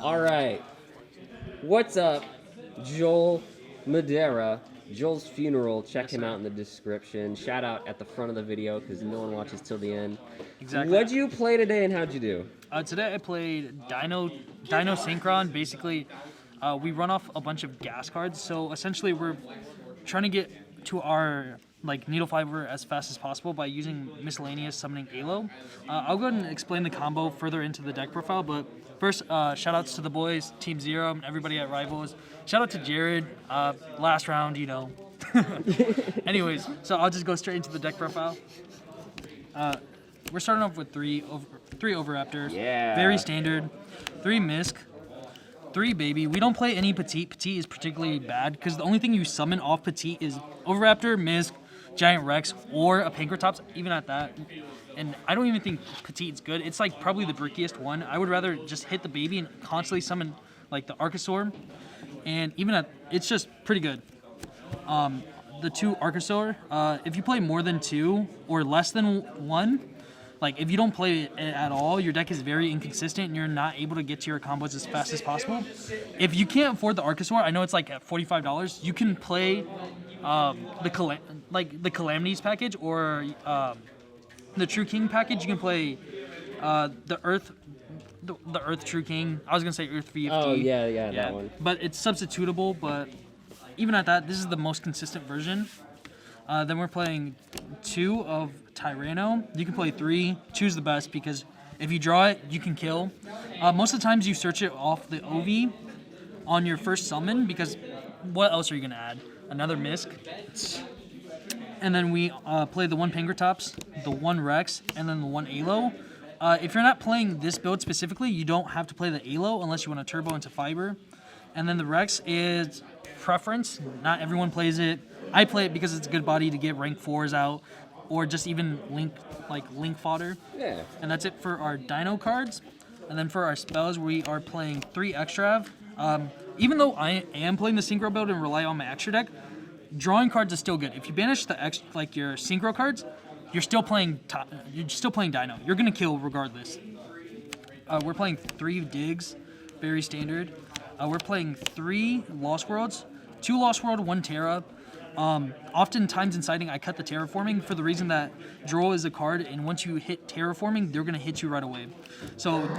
All right. What's up, Joel Madeira? Joel's funeral. Check him out in the description. Shout out at the front of the video because no one watches till the end. Exactly. What'd you play today and how'd you do? Today I played Dino Synchron. Basically, we run off a bunch of gas cards. So essentially, we're trying to get to our needle fiber as fast as possible by using miscellaneous summoning Alo. I'll go ahead and explain the combo further into the deck profile, but first, shout outs to the boys, Team Zero, and everybody at Rivals. Shout out to Jared, last round, you know. Anyways, so I'll just go straight into the deck profile. We're starting off with three Overraptors. Yeah. Very standard. 3 Misk. 3 Baby. We don't play any Petite. Petite is particularly bad because the only thing you summon off Petite is Overraptor, Misk, Giant Rex, or a Pankratops, even at that. And I don't even think Petite's good. It's like probably the brickiest one. I would rather just hit the Baby and constantly summon like the Archosaur. And even at, it's just pretty good. The 2 Archosaur, if you play more than 2 or less than 1, like if you don't play it at all, your deck is very inconsistent and you're not able to get to your combos as fast as possible. If you can't afford the Archosaur, I know it's like at $45, you can play the Calamities package or the True King package. You can play the Earth True King. I was gonna say Earth VFD. Oh yeah, that one. But it's substitutable. But even at that, this is the most consistent version. Then we're playing 2 of Tyranno. You can play 3. Choose the best because if you draw it, you can kill. Most of the times you search it off the OV on your first summon because what else are you gonna add? Another Misk. And then we play the 1 Pankratops, the 1 Rex, and then the 1 Alo. If you're not playing this build specifically, you don't have to play the Alo unless you want to turbo into Fiber. And then the Rex is preference. Not everyone plays it. I play it because it's a good body to get rank 4s out, or just even link fodder. Yeah. And that's it for our Dino cards. And then for our spells, we are playing 3 Extrav. Even though I am playing the Synchro build and rely on my extra deck, drawing cards is still good. If you banish the your Synchro cards, you're still playing Dino. You're gonna kill regardless. We're playing 3 Digs, very standard. We're playing 3 Lost Worlds, 2 Lost World, 1 Terra. Oftentimes in siding, I cut the terraforming for the reason that Droll is a card, and once you hit terraforming, they're gonna hit you right away. So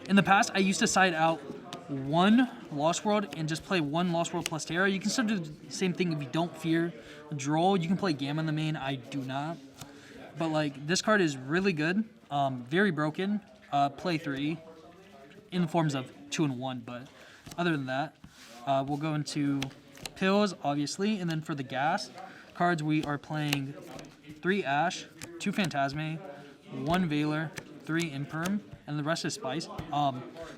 in the past, I used to side out 1 Lost World and just play 1 Lost World plus Terra. You can still do the same thing if you don't fear Droll. You can play Gamma in the main. I do not. But this card is really good. Very broken. Play 3 in the forms of 2 and 1. But other than that, we'll go into pills, obviously. And then for the gas cards, we are playing 3 Ash, 2 Phantasme, 1 Veiler, 3 Imperm, and the rest is Spice.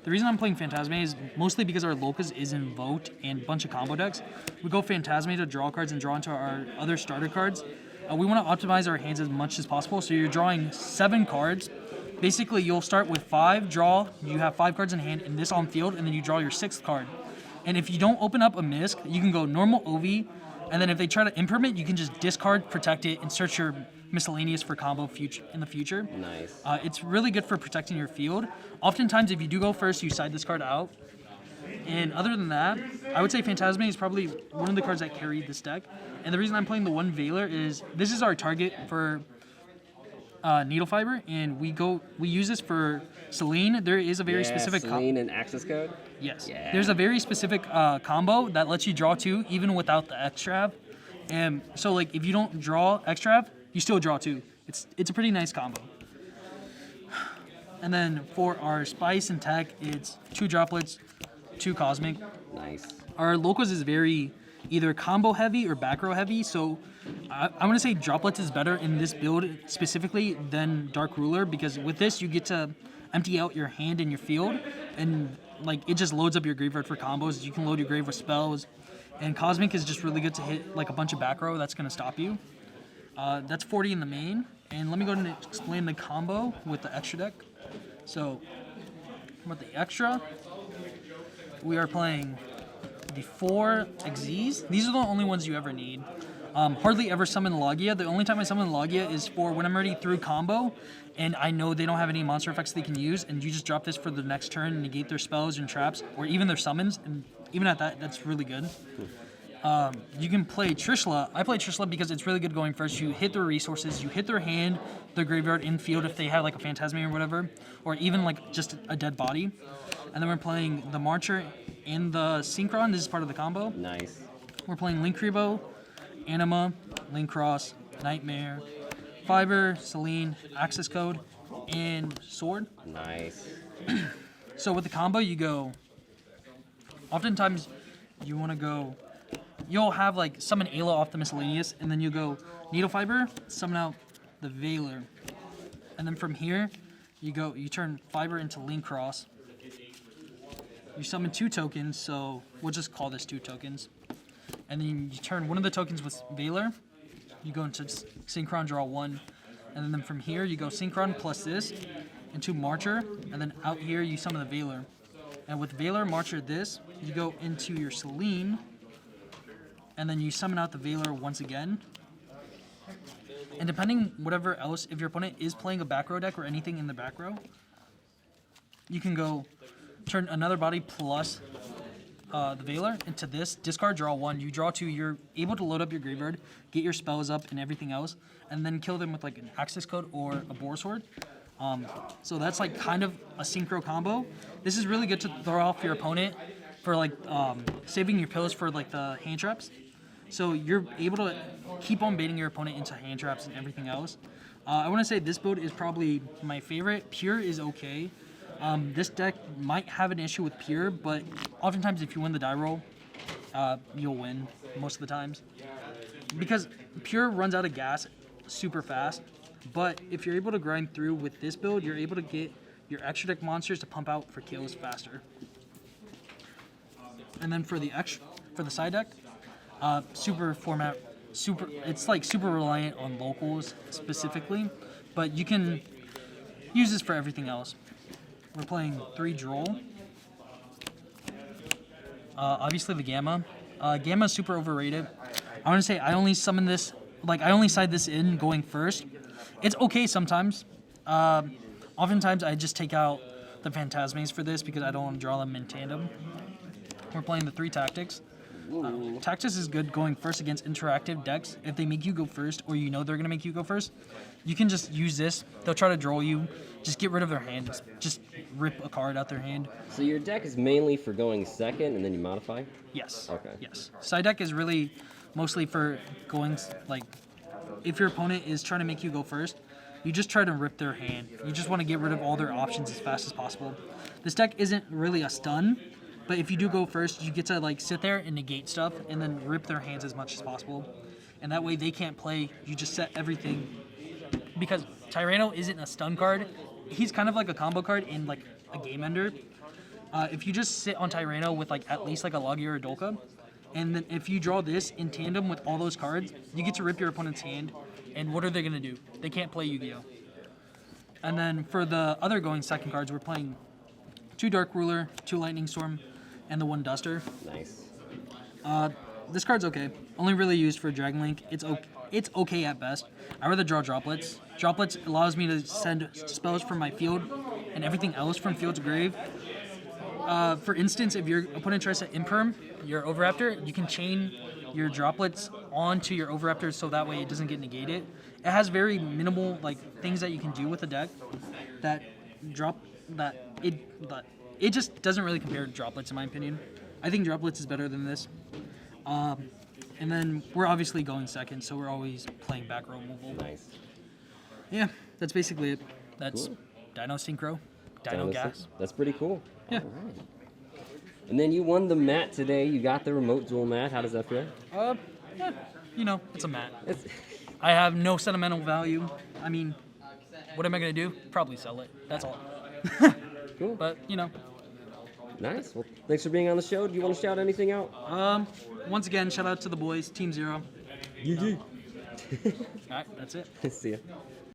The reason I'm playing Phantasme is mostly because our Locus is invoked and a bunch of combo decks. We go Phantasme to draw cards and draw into our other starter cards. We want to optimize our hands as much as possible, so you're drawing 7 cards. Basically, you'll start with 5, draw, you have 5 cards in hand, and this on field, and then you draw your 6th card. And if you don't open up a Misk, you can go normal OV, and then if they try to imperm it, you can just discard, protect it, and search your miscellaneous for combo in the future. Nice. It's really good for protecting your field. Oftentimes, if you do go first, you side this card out. And other than that, I would say Phantasme is probably one of the cards that carried this deck. And the reason I'm playing the 1 Veiler is this is our target for Needle Fiber, and we use this for Selene. There is a very specific Selene and Access Code. Yes. Yeah. There's a very specific combo that lets you draw 2 even without the Extrav. And so if you don't draw Extrav, you still draw 2. It's a pretty nice combo. And then for our Spice and Tech, it's 2 Droplets, 2 Cosmic. Nice. Our Locos is very either combo heavy or back row heavy, so I want to say Droplets is better in this build specifically than Dark Ruler, because with this you get to empty out your hand and your field, and it just loads up your graveyard for combos. You can load your grave with spells, and Cosmic is just really good to hit a bunch of back row that's going to stop you. That's 40 in the main, and let me go ahead and explain the combo with the extra deck. So with the extra, we are playing the 4 Xyz. These are the only ones you ever need. Hardly ever summon Logia. The only time I summon Logia is for when I'm already through combo, and I know they don't have any monster effects they can use, and you just drop this for the next turn, negate their spells and traps, or even their summons, and even at that, that's really good. You can play Trishula. I play Trishula because it's really good going first. You hit their resources, you hit their hand, their graveyard, infield if they have like a Phantasme or whatever, or even like just a dead body. And then we're playing the Marcher and the Synchron. This is part of the combo. Nice. We're playing Linkribo, Anima, Linkcross, Nightmare, Fiber, Selene, Access Code, and Sword. Nice. So with the combo, you go. Oftentimes, you want to go. You'll have like summon Ayla off the miscellaneous, and then you go Needle Fiber, summon out the Veiler, and then from here, you go. You turn Fiber into Linkcross. You summon 2 tokens, so we'll just call this 2 tokens. And then you turn one of the tokens with Veiler. You go into Synchron, draw 1. And then from here, you go Synchron plus this into Marcher. And then out here, you summon the Veiler. And with Veiler, Marcher this, you go into your Selene. And then you summon out the Veiler once again. And depending whatever else, if your opponent is playing a back row deck or anything in the back row, you can go turn another body plus the Veiler into this, discard, draw 1, you draw 2, you're able to load up your graveyard, get your spells up and everything else, and then kill them with like an Access Code or a Boar Sword. So that's like kind of a synchro combo. This is really good to throw off your opponent for like saving your pills for like the hand traps. So you're able to keep on baiting your opponent into hand traps and everything else. I want to say this build is probably my favorite. Pure is okay. This deck might have an issue with Pure, but oftentimes if you win the die roll, you'll win most of the times. Because Pure runs out of gas super fast, but if you're able to grind through with this build, you're able to get your extra deck monsters to pump out for kills faster. And then for the side deck, it's like super reliant on locals specifically, but you can use this for everything else. We're playing 3 Droll. Obviously the Gamma. Gamma is super overrated. I want to say I only summon this, like I only side this in going first. It's okay sometimes. Oftentimes I just take out the Phantasmes for this because I don't want to draw them in tandem. We're playing the 3 Tactics. Tactics is good going first against interactive decks. If they make you go first, or you know they're going to make you go first, you can just use this. They'll try to draw you. Just get rid of their hand. Just rip a card out their hand. So your deck is mainly for going second, and then you modify? Yes. Okay. Yes. Side deck is really mostly for going, like, if your opponent is trying to make you go first, you just try to rip their hand. You just want to get rid of all their options as fast as possible. This deck isn't really a stun, but if you do go first, you get to like sit there and negate stuff and then rip their hands as much as possible. And that way they can't play. You just set everything. Because Tyranno isn't a stun card. He's kind of like a combo card in like a game ender. If you just sit on Tyranno with like at least like a Logia or a Dolka, and then if you draw this in tandem with all those cards, you get to rip your opponent's hand. And what are they going to do? They can't play Yu-Gi-Oh! And then for the other going second cards, we're playing 2 Dark Ruler, 2 Lightning Storm, and the 1 Duster. Nice. This card's okay. Only really used for Dragon Link. It's okay at best. I rather draw Droplets. Droplets allows me to send spells from my field and everything else from field to grave. For instance, if your opponent tries to Imperm your Overraptor, you can chain your Droplets onto your Overraptor so that way it doesn't get negated. It has very minimal like things that you can do with the deck it just doesn't really compare to Droplets in my opinion. I think Droplets is better than this. And then we're obviously going second, so we're always playing back row removal. Nice. Yeah, that's basically it. That's Cool. Dino Synchro, Dino Gas. That's pretty cool. Yeah. All right. And then you won the mat today. You got the remote duel mat. How does that feel? Yeah, you know, it's a mat. It's I have no sentimental value. I mean, what am I gonna do? Probably sell it. That's all. cool. But you know. Nice. Well, thanks for being on the show. Do you want to shout anything out? Once again, shout out to the boys, Team Zero. GG. All right, that's it. See ya.